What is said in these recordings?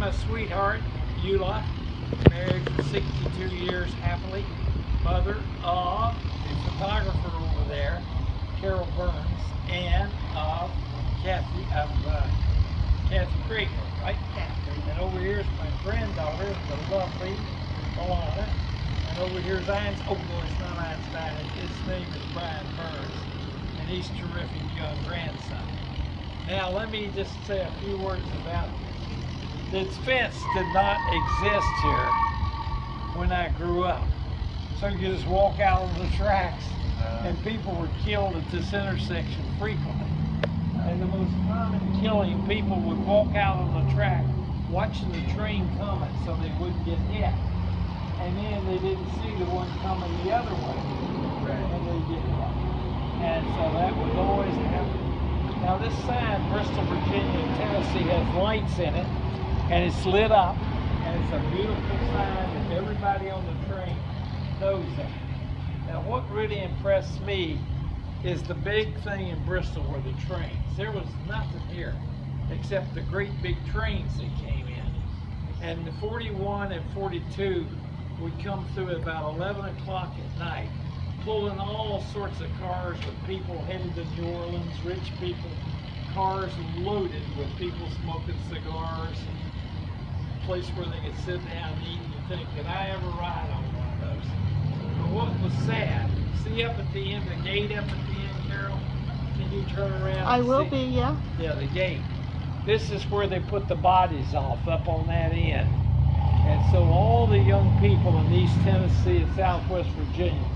my sweetheart, Eula, married for 62 years happily, mother of the photographer over there, Carol Burns, and of Kathy Krieger, right? And over here is my granddaughter, the lovely Alana. And over here is Einstein. Oh no, it's not Einstein. His name is Brian Burns, and he's a terrific young grandson. Now let me just say a few words about this. The fence did not exist here when I grew up. So you just walk out on the tracks, and people were killed at this intersection frequently. And the most common killing, people would walk out on the track watching the train coming so they wouldn't get hit. And then they didn't see the one coming the other way, and they'd get hit. And so that was always happening. Now this sign, Bristol, Virginia, and Tennessee, has lights in it, and it's lit up, and it's a beautiful sign that everybody on the train knows that. Now what really impressed me is the big thing in Bristol were the trains. There was nothing here except the great big trains that came in. And the 41 and 42 would come through at about 11 o'clock at night, pulling all sorts of cars with people headed to New Orleans, rich people, cars loaded with people smoking cigars, and a place where they could sit down and eat. And you think, did I ever ride on one of those? But what was sad, see up at the end, the gate up at the end, Carol? Can you turn around? I will be, yeah. Yeah, the gate. This is where they put the bodies off, up on that end. And so all the young people in East Tennessee and Southwest Virginia,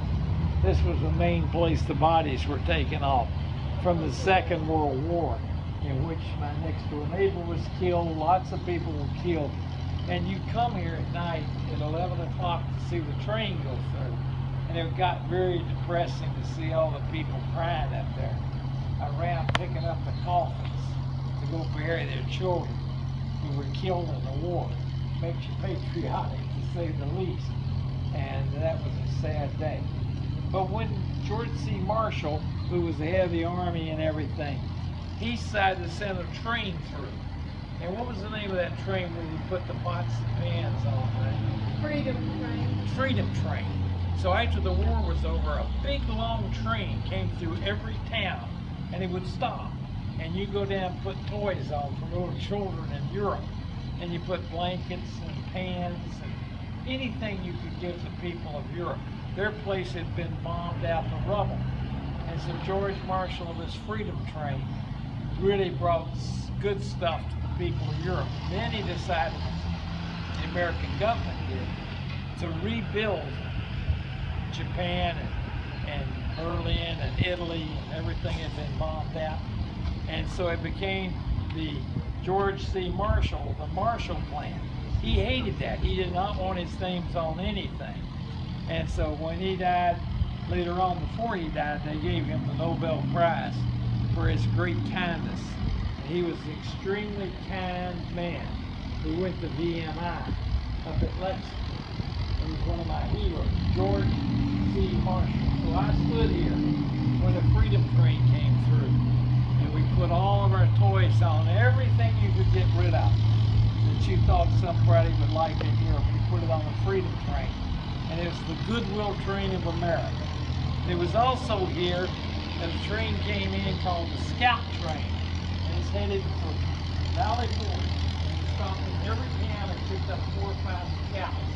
this was the main place the bodies were taken off from the Second World War, in which my next door neighbor was killed, lots of people were killed. And you come here at night at 11 o'clock to see the train go through. And it got very depressing to see all the people crying up there around picking up the coffins to go bury their children who were killed in the war. Makes you patriotic, to say the least. And that was a sad day. But when George C. Marshall, who was the head of the army and everything, he decided to send a train through. And what was the name of that train where we put the pots and pans on? Freedom Train. Freedom Train. So after the war was over, a big long train came through every town, and it would stop. And you go down and put toys on for little children in Europe. And you put blankets and pans and anything you could give the people of Europe. Their place had been bombed out to rubble. And so George Marshall and his Freedom Train really brought good stuff to the people of Europe. Then he decided, the American government did, to rebuild Japan and Berlin and Italy, and everything had been bombed out. And so it became the George C. Marshall, the Marshall Plan. He hated that. He did not want his names on anything. And so when he died, later on before he died, they gave him the Nobel Prize for his great kindness. And he was an extremely kind man who went to VMI up at Lexington. He was one of my heroes, George C. Marshall. So I stood here when the Freedom Train came through. We put all of our toys on, everything you could get rid of that you thought somebody would like in Europe. We put it on the Freedom Train. And it was the Goodwill Train of America. It was also here, a train came in called the Scout Train. And it's headed for Valley Forge. And it stopped in every town and picked up 4 or 5 scouts.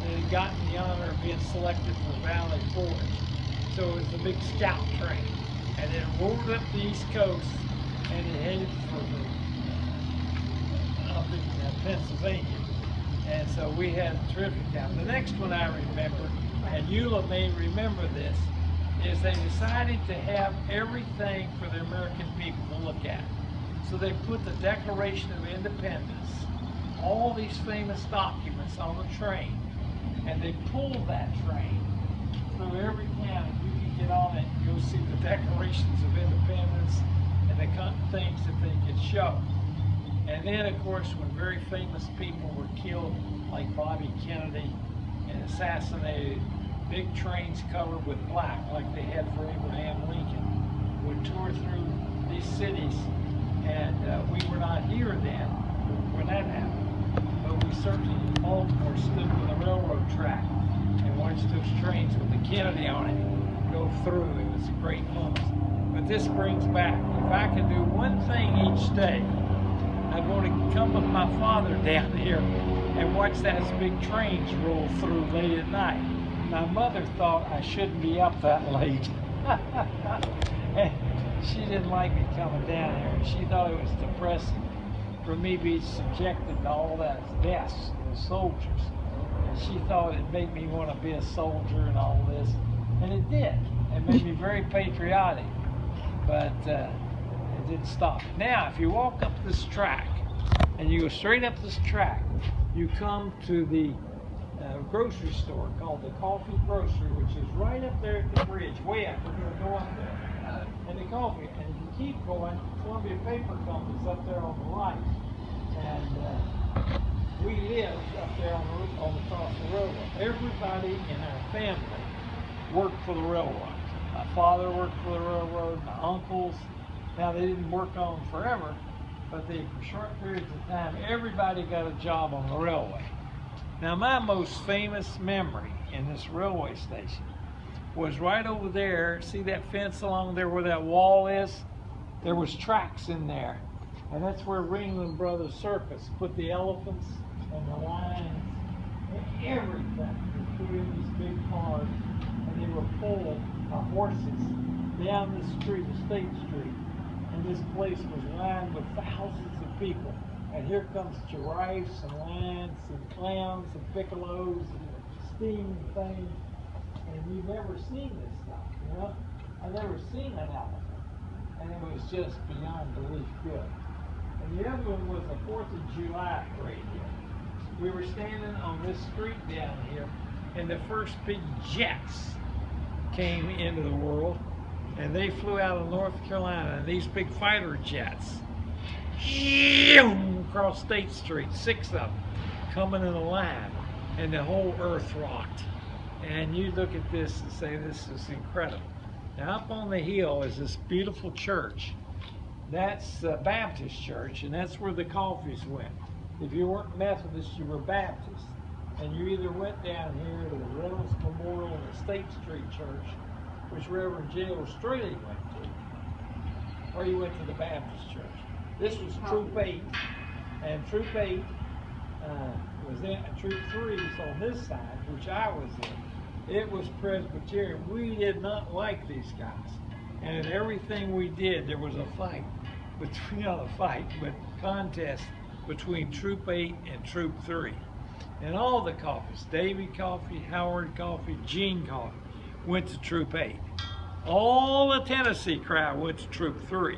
And it had gotten the honor of being selected for Valley Forge. So it was the big Scout Train. And it rolled up the East Coast, and it headed for up in Pennsylvania. And so we had a terrific time. The next one I remember, and Eula may remember this, is they decided to have everything for the American people to look at. So they put the Declaration of Independence, all these famous documents on the train, and they pulled that train through every town. Get on it, you'll see the Declarations of Independence and the things that they could show. And then, of course, when very famous people were killed, like Bobby Kennedy, and assassinated, big trains covered with black, like they had for Abraham Lincoln, would tour through these cities. And we were not here then when that happened. certainly Baltimore stood on the railroad track and watched those trains with the Kennedy on it go through. It was a great moment. But this brings back, if I could do one thing each day, I'd want to come with my father down here and watch those big trains roll through late at night. My mother thought I shouldn't be up that late. And she didn't like me coming down here. She thought it was depressing for me being subjected to all that deaths of the soldiers. And she thought it made me want to be a soldier and all this. And it did. It made me very patriotic. But it didn't stop. Now, if you walk up this track, and you go straight up this track, you come to the grocery store called the Coffey grocery, which is right up there at the bridge, way up. We're going to go up there. And the Coffey, and if you keep going, Columbia Paper Company's up there on the right. And we lived up there on the across the railroad. Everybody in our family worked for the railroad. My father worked for the railroad, my uncles. Now, they didn't work on them forever, but for short periods of time, everybody got a job on the railway. Now, my most famous memory in this railway station was right over there. See that fence along there where that wall is? There was tracks in there. And that's where Ringling Brothers Circus put the elephants and the lions and everything. They put in these big cars, and they were full of horses down the street, the State Street. And this place was lined with thousands of people. And here comes giraffes and lions and clowns and piccolos and steam things. And you've never seen this stuff, you know? I've never seen an elephant. And it was just beyond belief good. And the other one was the 4th of July parade here. We were standing on this street down here, and the first big jets came into the world. And they flew out of North Carolina, and these big fighter jets across State Street, 6 of them coming in a line, and the whole earth rocked. And you look at this and say, this is incredible. Now, up on the hill is this beautiful church. That's a Baptist church, and that's where the Coffeys went. If you weren't Methodist, you were Baptist. And you either went down here to the Reynolds Memorial and the State Street Church, which Reverend J.O. Straley went to, or you went to the Baptist church. This was Troop 8, and Troop 8 was in, Troop 3 is on this side, which I was in. It was Presbyterian. We did not like these guys, and in everything we did, there was a fight, not a fight, but contest between Troop 8 and Troop 3. And all the Coffeys, Davy Coffey, Howard Coffey, Gene Coffey, went to Troop 8. All the Tennessee crowd went to Troop 3.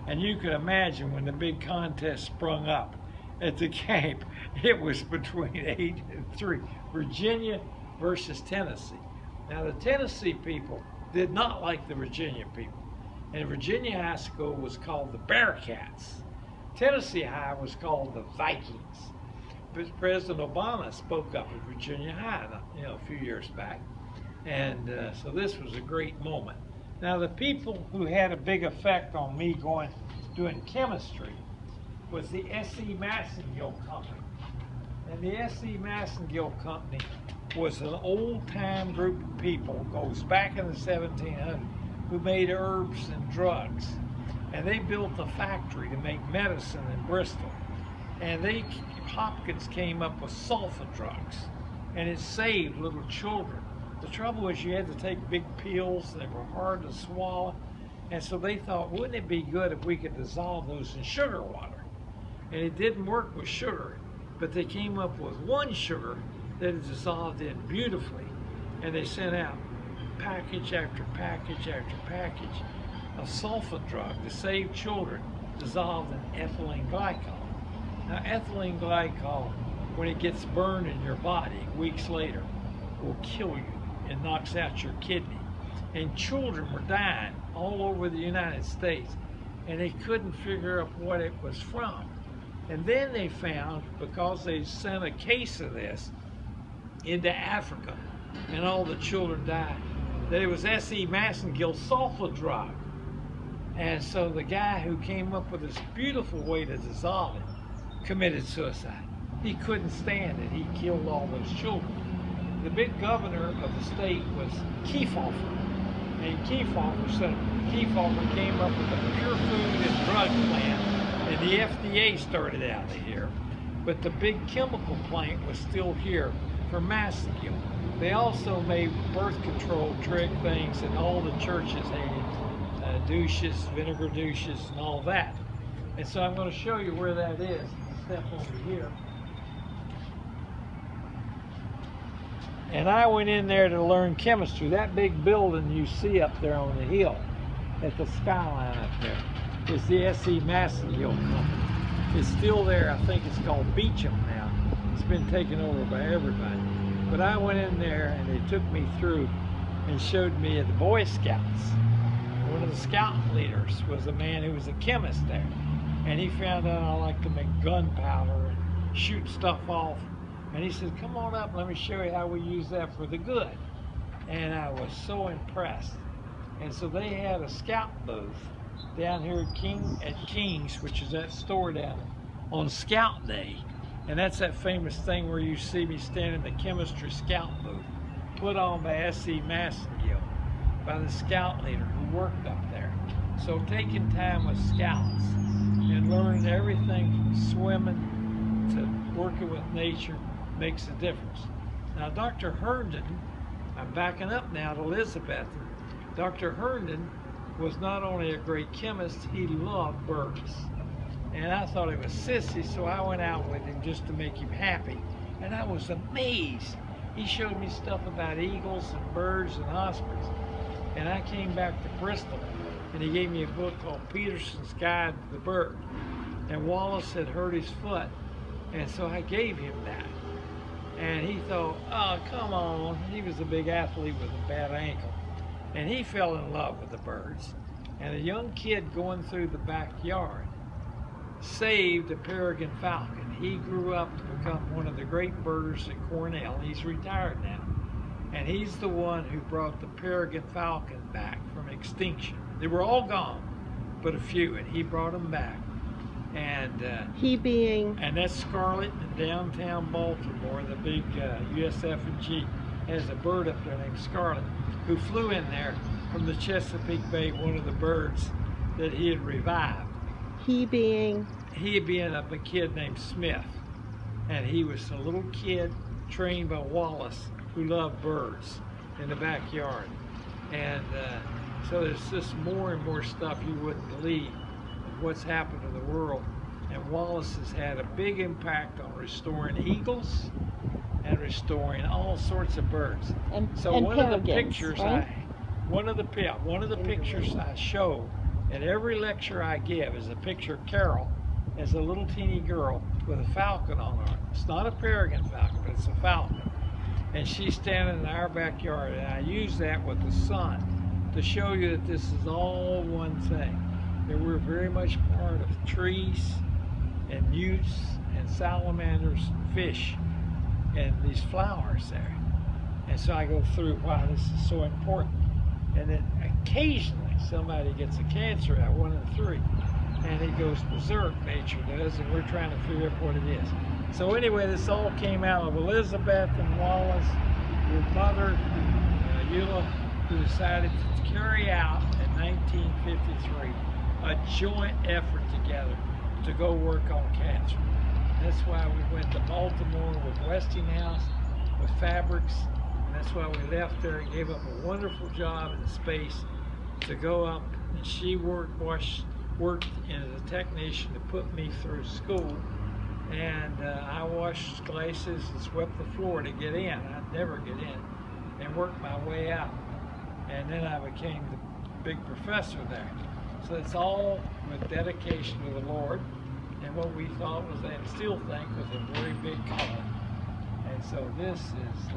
And you can imagine when the big contest sprung up at the camp, it was between 8 and 3. Virginia versus Tennessee. Now, the Tennessee people did not like the Virginia people. And Virginia High School was called the Bearcats. Tennessee High was called the Vikings. But President Obama spoke up at Virginia High, a few years back. And so this was a great moment. Now, the people who had a big effect on me doing chemistry was the S.C. Massengill Company. And the S.C. Massengill Company was an old-time group of people, goes back in the 1700s, who made herbs and drugs. And they built a factory to make medicine in Bristol. And Hopkins came up with sulfa drugs, and it saved little children. The trouble was you had to take big pills, they were hard to swallow, and so they thought, wouldn't it be good if we could dissolve those in sugar water? And it didn't work with sugar, but they came up with one sugar that is dissolved in beautifully, and they sent out package after package after package of sulfa drug to save children dissolved in ethylene glycol. Now, ethylene glycol, when it gets burned in your body weeks later, will kill you and knocks out your kidney. And children were dying all over the United States, and they couldn't figure out what it was from. And then they found, because they sent a case of this into Africa, and all the children died, that it was S.E. Massengill sulfa drug. And so the guy who came up with this beautiful way to dissolve it committed suicide. he couldn't stand it. He killed all those children. The big governor of the state was Coffey. And Coffey came up with a pure food and drug plan, and the FDA started out of here. But the big chemical plant was still here for Massachusetts. They also made birth control trick things, and all the churches hated douches, vinegar douches, and all that. And so I'm going to show you where that is. Step over here. And I went in there to learn chemistry. That big building you see up there on the hill at the skyline up there is the D.S.C. Massachusetts company. It's still there. I think it's called Beecham now. It's been taken over by everybody. But I went in there and they took me through and showed me the Boy Scouts. One of the scout leaders was a man who was a chemist there. And he found out I like to make gunpowder and shoot stuff off. And he said, come on up, let me show you how we use that for the good. And I was so impressed. And so they had a scout booth down here at King's, which is that store down on Scout Day. And that's that famous thing where you see me standing in the chemistry scout booth, put on by S.C. Massengill, by the scout leader who worked up there. So taking time with scouts and learning everything from swimming to working with nature makes a difference. Now, Dr. Herndon, I'm backing up now to Elizabeth. Dr. Herndon was not only a great chemist, he loved birds. And I thought he was sissy, so I went out with him just to make him happy. And I was amazed. He showed me stuff about eagles and birds and ospreys. And I came back to Bristol, and he gave me a book called Peterson's Guide to the Bird. And Wallace had hurt his foot, and so I gave him that. And he thought, oh, come on. He was a big athlete with a bad ankle. And he fell in love with the birds. And a young kid going through the backyard saved a peregrine falcon. He grew up to become one of the great birders at Cornell. He's retired now. And he's the one who brought the peregrine falcon back from extinction. They were all gone, but a few, and he brought them back. And he being? And that's Scarlet in downtown Baltimore. The big USF&G has a bird up there named Scarlet, who flew in there from the Chesapeake Bay, one of the birds that he had revived. He being? He being a kid named Smith. And he was a little kid trained by Wallace who loved birds in the backyard. And so there's just more and more stuff you wouldn't believe of what's happened to the world. And Wallace has had a big impact on restoring eagles and restoring all sorts of birds. And one of the pictures right? one of the pictures I show at every lecture I give is a picture of Carol as a little teeny girl with a falcon on her. It's not a peregrine falcon, but it's a falcon. And she's standing in our backyard, and I use that with the sun to show you that this is all one thing. That we're very much part of trees and newts and salamanders and fish and these flowers there. And so I go through why this is so important. And then occasionally somebody gets a cancer out, 1 in 3, and it goes berserk, nature does, and we're trying to figure out what it is. So anyway, this all came out of Elizabeth and Wallace, your mother, Eula, who decided to carry out in 1953 a joint effort together to go work on cancer. That's why we went to Baltimore with Westinghouse, with fabrics, and that's why we left there and gave up a wonderful job in space to go up. And she worked as a technician to put me through school. And I washed glasses and swept the floor to get in. I'd never get in, and worked my way out. And then I became the big professor there. So it's all with dedication to the Lord. And what we thought was, and still think, was a very big calling. And so this is